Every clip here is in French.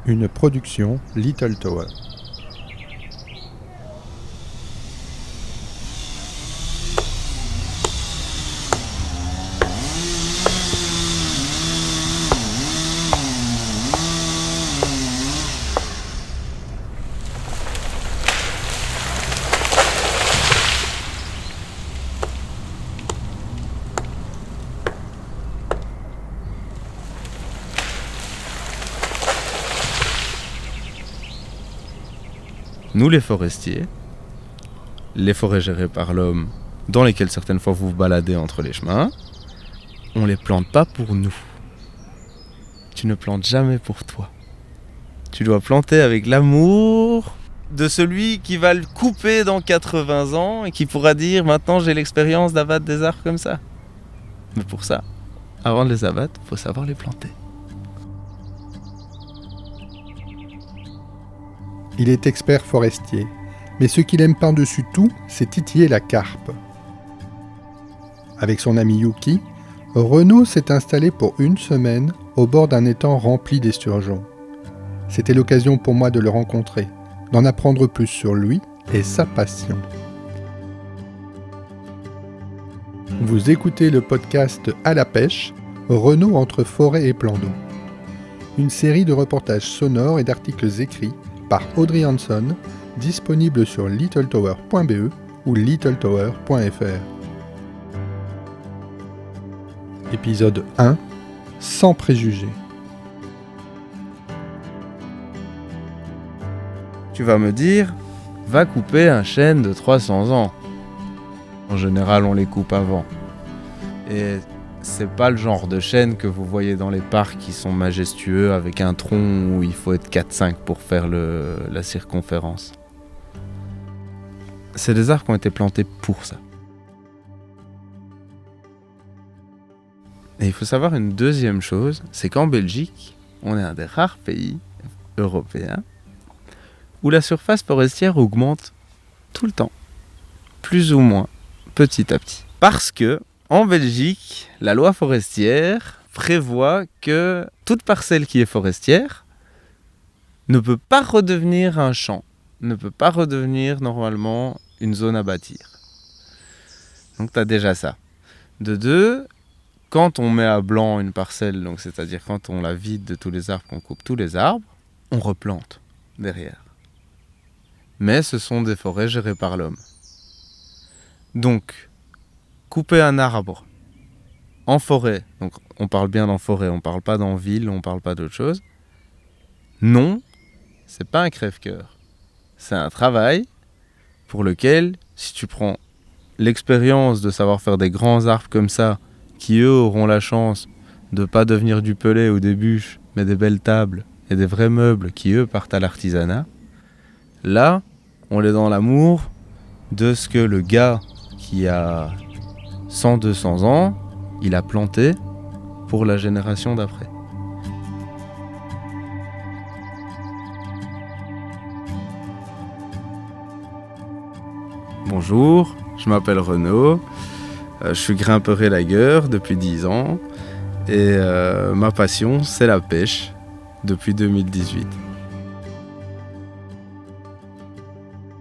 Une production Little Tower. Nous les forestiers, les forêts gérées par l'homme, dans lesquelles certaines fois vous vous baladez entre les chemins, on les plante pas pour nous. Tu ne plantes jamais pour toi. Tu dois planter avec l'amour de celui qui va le couper dans 80 ans et qui pourra dire maintenant j'ai l'expérience d'abattre des arbres comme ça. Mais pour ça, avant de les abattre, il faut savoir les planter. Il est expert forestier, mais ce qu'il aime par-dessus tout, c'est titiller la carpe. Avec son ami Yuki, Renaud s'est installé pour une semaine au bord d'un étang rempli d'esturgeons. C'était l'occasion pour moi de le rencontrer, d'en apprendre plus sur lui et sa passion. Vous écoutez le podcast À la pêche, Renaud entre forêt et plan d'eau. Une série de reportages sonores et d'articles écrits par Audrey Hanson, disponible sur littletower.be ou littletower.fr. Épisode 1 – Sans préjugés. Tu vas me dire, va couper un chêne de 300 ans. En général, on les coupe avant. Et c'est pas le genre de chêne que vous voyez dans les parcs qui sont majestueux avec un tronc où il faut être 4-5 pour faire la circonférence. C'est des arbres qui ont été plantés pour ça. Et il faut savoir une deuxième chose, c'est qu'en Belgique, on est un des rares pays européens où la surface forestière augmente tout le temps, plus ou moins, petit à petit. Parce que en Belgique, la loi forestière prévoit que toute parcelle qui est forestière ne peut pas redevenir un champ, ne peut pas redevenir normalement une zone à bâtir. Donc tu as déjà ça. De deux, quand on met à blanc une parcelle, donc c'est-à-dire quand on la vide de tous les arbres, qu'on coupe tous les arbres, on replante derrière. Mais ce sont des forêts gérées par l'homme. Donc, couper un arbre en forêt, donc on parle bien d'en forêt, on parle pas d'en ville, on parle pas d'autre chose. Non, c'est pas un crève-cœur. C'est un travail pour lequel, si tu prends l'expérience de savoir faire des grands arbres comme ça, qui eux auront la chance de pas devenir du pelet ou des bûches, mais des belles tables et des vrais meubles qui eux partent à l'artisanat, là, on est dans l'amour de ce que le gars qui a 100-200 ans, il a planté pour la génération d'après. Bonjour, je m'appelle Renaud, je suis grimpeur élagueur depuis 10 ans et ma passion c'est la pêche depuis 2018.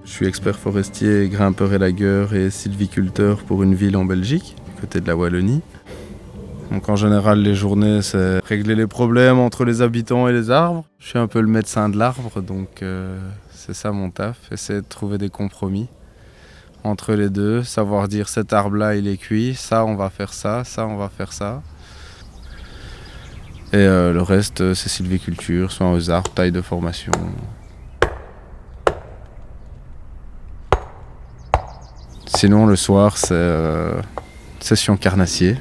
Je suis expert forestier, grimpeur élagueur et sylviculteur pour une ville en Belgique, du côté de la Wallonie. Donc en général, les journées, c'est régler les problèmes entre les habitants et les arbres. Je suis un peu le médecin de l'arbre, donc c'est ça mon taf, essayer de trouver des compromis entre les deux, savoir dire cet arbre-là, il est cuit, ça, on va faire ça, ça, on va faire ça. Et le reste, c'est sylviculture, soin aux arbres, taille de formation. Sinon, le soir, c'est session carnassier.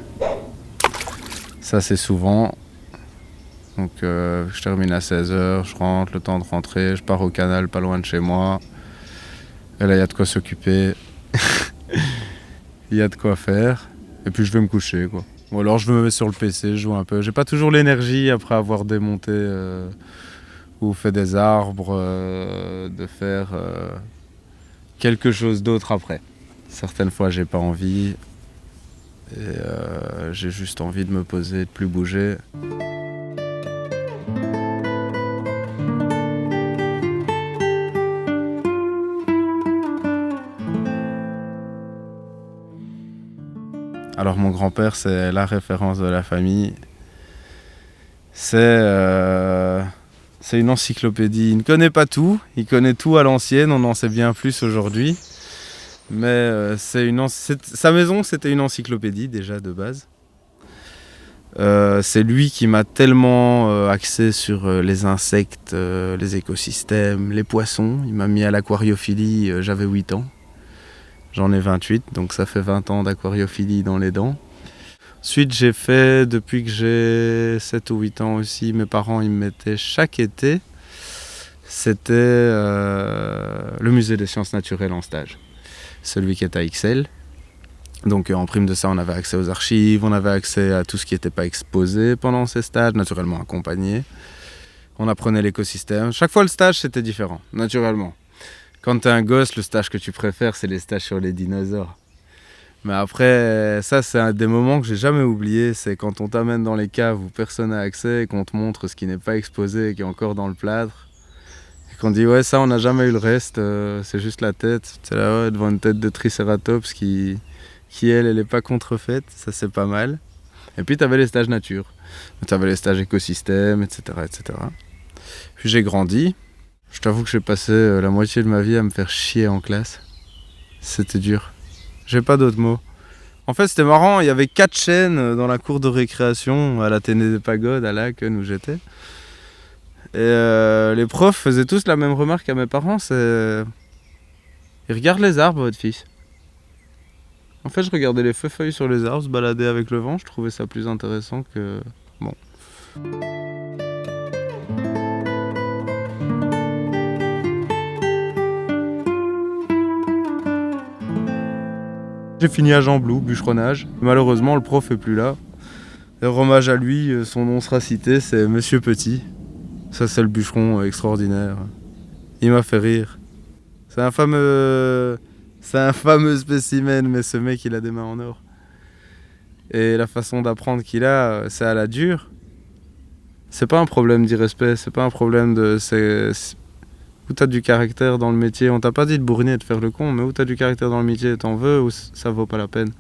Ça, c'est souvent. Donc, je termine à 16h, je rentre, le temps de rentrer, je pars au canal pas loin de chez moi. Et là, il y a de quoi s'occuper. Il y a de quoi faire. Et puis, je vais me coucher, quoi. Ou alors, je me mets sur le PC, je joue un peu. J'ai pas toujours l'énergie, après avoir démonté ou fait des arbres, de faire quelque chose d'autre après. Certaines fois, j'ai pas envie. Et j'ai juste envie de me poser, de plus bouger. Alors mon grand-père, c'est la référence de la famille. C'est une encyclopédie. Il ne connaît pas tout, il connaît tout à l'ancienne, on en sait bien plus aujourd'hui. Mais sa maison, c'était une encyclopédie déjà de base. C'est lui qui m'a tellement axé sur les insectes, les écosystèmes, les poissons. Il m'a mis à l'aquariophilie, j'avais 8 ans. J'en ai 28, donc ça fait 20 ans d'aquariophilie dans les dents. Ensuite, j'ai fait, depuis que j'ai 7 ou 8 ans aussi, mes parents ils me mettaient chaque été, c'était le musée des sciences naturelles en stage. Celui qui est à Ixelles. Donc en prime de ça, on avait accès aux archives, on avait accès à tout ce qui n'était pas exposé pendant ces stages, naturellement accompagné. On apprenait l'écosystème. Chaque fois, le stage, c'était différent, naturellement. Quand t'es un gosse, le stage que tu préfères, c'est les stages sur les dinosaures. Mais après, ça, c'est un des moments que j'ai jamais oublié. C'est quand on t'amène dans les caves où personne n'a accès et qu'on te montre ce qui n'est pas exposé et qui est encore dans le plâtre. Et qu'on dit, ouais, ça, on n'a jamais eu le reste, c'est juste la tête. C'est là, ouais, devant une tête de Triceratops qui elle n'est pas contrefaite. Ça, c'est pas mal. Et puis, t'avais les stages nature. T'avais les stages écosystème, etc., etc. Puis j'ai grandi. Je t'avoue que j'ai passé la moitié de ma vie à me faire chier en classe. C'était dur. J'ai pas d'autres mots. En fait, c'était marrant, il y avait 4 chaînes dans la cour de récréation à l'Athénée des Pagodes, à Laken où j'étais. Et les profs faisaient tous la même remarque à mes parents, c'est... Ils regardent les arbres, votre fils. En fait, je regardais les feuilles sur les arbres, se balader avec le vent, je trouvais ça plus intéressant que... Bon. J'ai fini à Jean-Blou, bûcheronnage. Malheureusement, le prof est plus là. Et hommage à lui, son nom sera cité, c'est Monsieur Petit. Ça, c'est le bûcheron extraordinaire. Il m'a fait rire. C'est un fameux spécimen, mais ce mec, il a des mains en or. Et la façon d'apprendre qu'il a, c'est à la dure. C'est pas un problème d'irrespect, c'est pas un problème de... Où t'as du caractère dans le métier, on t'a pas dit de bourriner et de faire le con, mais où t'as du caractère dans le métier, t'en veux ou ça vaut pas la peine.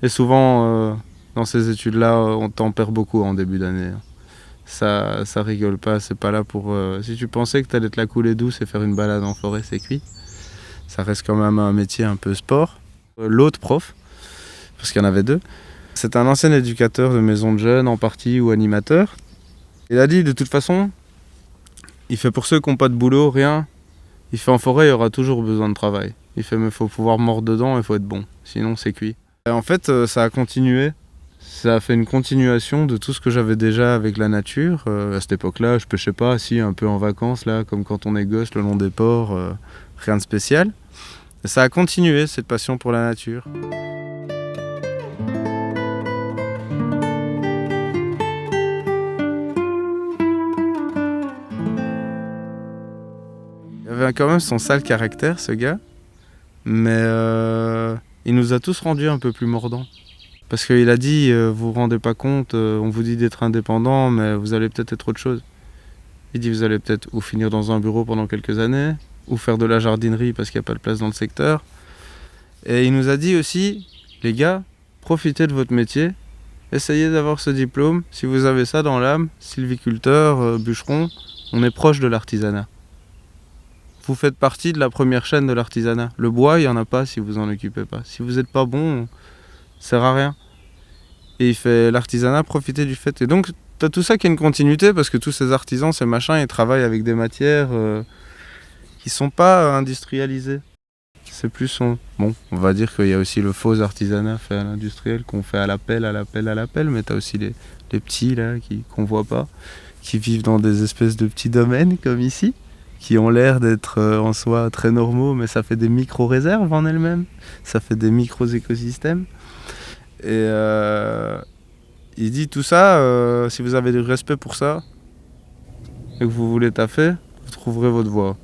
Et souvent, dans ces études-là, on t'en perd beaucoup en début d'année. Ça rigole pas, c'est pas là pour... Si tu pensais que t'allais te la couler douce et faire une balade en forêt, c'est cuit. Ça reste quand même un métier un peu sport. L'autre prof, parce qu'il y en avait 2, c'est un ancien éducateur de maison de jeunes en partie ou animateur. Il a dit de toute façon... Il fait pour ceux qui n'ont pas de boulot, rien. Il fait en forêt, il y aura toujours besoin de travail. Il fait, mais il faut pouvoir mordre dedans et il faut être bon. Sinon, c'est cuit. Et en fait, ça a continué. Ça a fait une continuation de tout ce que j'avais déjà avec la nature. À cette époque-là, je pêchais pas, un peu en vacances, là, comme quand on est gosse, le long des ports. Rien de spécial. Et ça a continué, cette passion pour la nature. Il avait quand même son sale caractère, ce gars, mais il nous a tous rendus un peu plus mordants. Parce qu'il a dit, vous vous rendez pas compte, on vous dit d'être indépendant, mais vous allez peut-être être autre chose. Il dit, vous allez peut-être ou finir dans un bureau pendant quelques années, ou faire de la jardinerie parce qu'il n'y a pas de place dans le secteur. Et il nous a dit aussi, les gars, profitez de votre métier, essayez d'avoir ce diplôme, si vous avez ça dans l'âme, sylviculteur, bûcheron, on est proche de l'artisanat. Vous faites partie de la première chaîne de l'artisanat. Le bois, il n'y en a pas si vous en occupez pas. Si vous n'êtes pas bon, ça sert à rien. Et il fait l'artisanat, profiter du fait. Et donc, tu as tout ça qui est une continuité parce que tous ces artisans, ces machins, ils travaillent avec des matières qui ne sont pas industrialisées. C'est plus Bon, on va dire qu'il y a aussi le faux artisanat fait à l'industriel qu'on fait à l'appel, mais tu as aussi les petits là qu'on ne voit pas, qui vivent dans des espèces de petits domaines comme ici, qui ont l'air d'être en soi très normaux, mais ça fait des micro-réserves en elles-mêmes, ça fait des micro-écosystèmes. Et il dit tout ça, si vous avez du respect pour ça, et que vous voulez taffer, vous trouverez votre voie.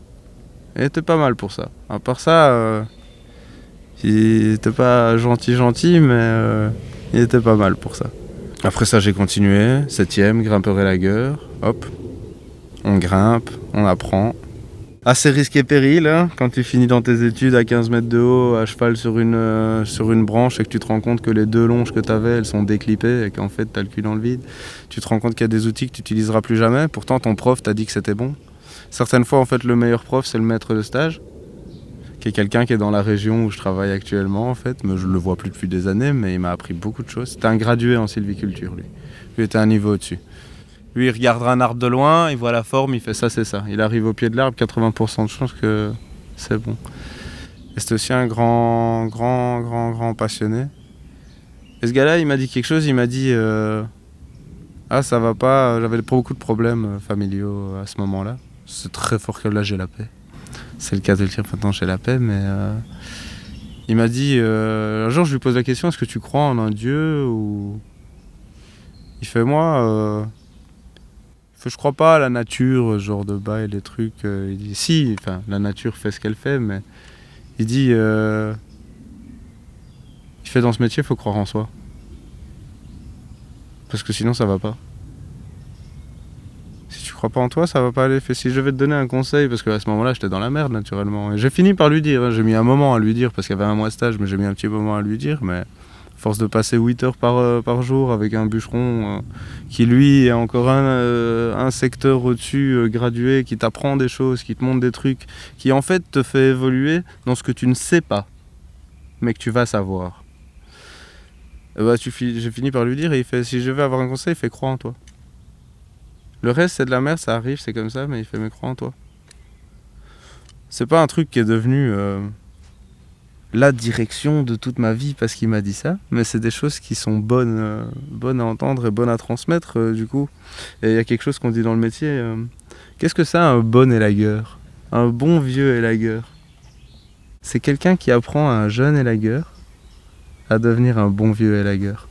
Et il était pas mal pour ça. À part ça, il était pas gentil, mais il était pas mal pour ça. Après ça, j'ai continué, 7e, grimpeur et lagueur, hop. On grimpe, on apprend. assez risque et péril, hein, quand tu finis dans tes études à 15 mètres de haut, à cheval sur une branche et que tu te rends compte que les 2 longes que tu avais, elles sont déclippées et qu'en fait tu as le cul dans le vide. Tu te rends compte qu'il y a des outils que tu n'utiliseras plus jamais, pourtant ton prof t'a dit que c'était bon. Certaines fois, en fait, le meilleur prof, c'est le maître de stage, qui est quelqu'un qui est dans la région où je travaille actuellement, en fait. Mais je le vois plus depuis des années, mais il m'a appris beaucoup de choses. C'était un gradué en sylviculture, lui. Lui était un niveau au-dessus. Lui, il regardera un arbre de loin, il voit la forme, il fait ça, c'est ça. Il arrive au pied de l'arbre, 80% de chance que c'est bon. Et c'était aussi un grand passionné. Et ce gars-là, il m'a dit quelque chose, il m'a dit ah, ça va pas, j'avais beaucoup de problèmes familiaux à ce moment-là. C'est très fort que là, j'ai la paix. C'est le cas de le dire, maintenant j'ai la paix, mais il m'a dit, un jour je lui pose la question, est-ce que tu crois en un Dieu ou... Il fait, moi... je crois pas à la nature, ce genre de bail, les trucs. Il dit si, enfin, la nature fait ce qu'elle fait, mais il dit, il fait dans ce métier, il faut croire en soi, parce que sinon ça va pas. Si tu crois pas en toi, ça va pas aller. Si je vais te donner un conseil, parce qu'à ce moment-là, j'étais dans la merde naturellement, et j'ai fini par lui dire. J'ai mis un moment à lui dire parce qu'il y avait un mois de stage, mais j'ai mis un petit moment à lui dire, mais. Force de passer 8 heures par jour avec un bûcheron qui lui est encore un secteur au-dessus, gradué, qui t'apprend des choses, qui te montre des trucs, qui en fait te fait évoluer dans ce que tu ne sais pas, mais que tu vas savoir. J'ai fini par lui dire, et il fait, si je vais avoir un conseil, il fait, crois en toi. Le reste c'est de la merde, ça arrive, c'est comme ça, mais il fait, mais crois en toi. C'est pas un truc qui est devenu... la direction de toute ma vie parce qu'il m'a dit ça, mais c'est des choses qui sont bonnes à entendre et bonnes à transmettre du coup. Et il y a quelque chose qu'on dit dans le métier, qu'est-ce que c'est un bon élagueur? Un bon vieux élagueur. C'est quelqu'un qui apprend à un jeune élagueur à devenir un bon vieux élagueur.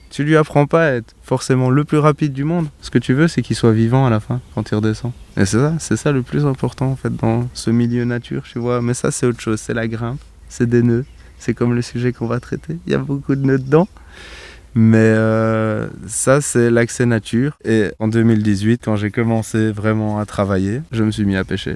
Tu lui apprends pas à être forcément le plus rapide du monde. Ce que tu veux, c'est qu'il soit vivant à la fin, quand il redescend. Et c'est ça le plus important en fait dans ce milieu nature, tu vois. Mais ça, c'est autre chose, c'est la grimpe, c'est des nœuds. C'est comme le sujet qu'on va traiter. Il y a beaucoup de nœuds dedans. Mais ça, c'est l'accès nature. Et en 2018, quand j'ai commencé vraiment à travailler, je me suis mis à pêcher.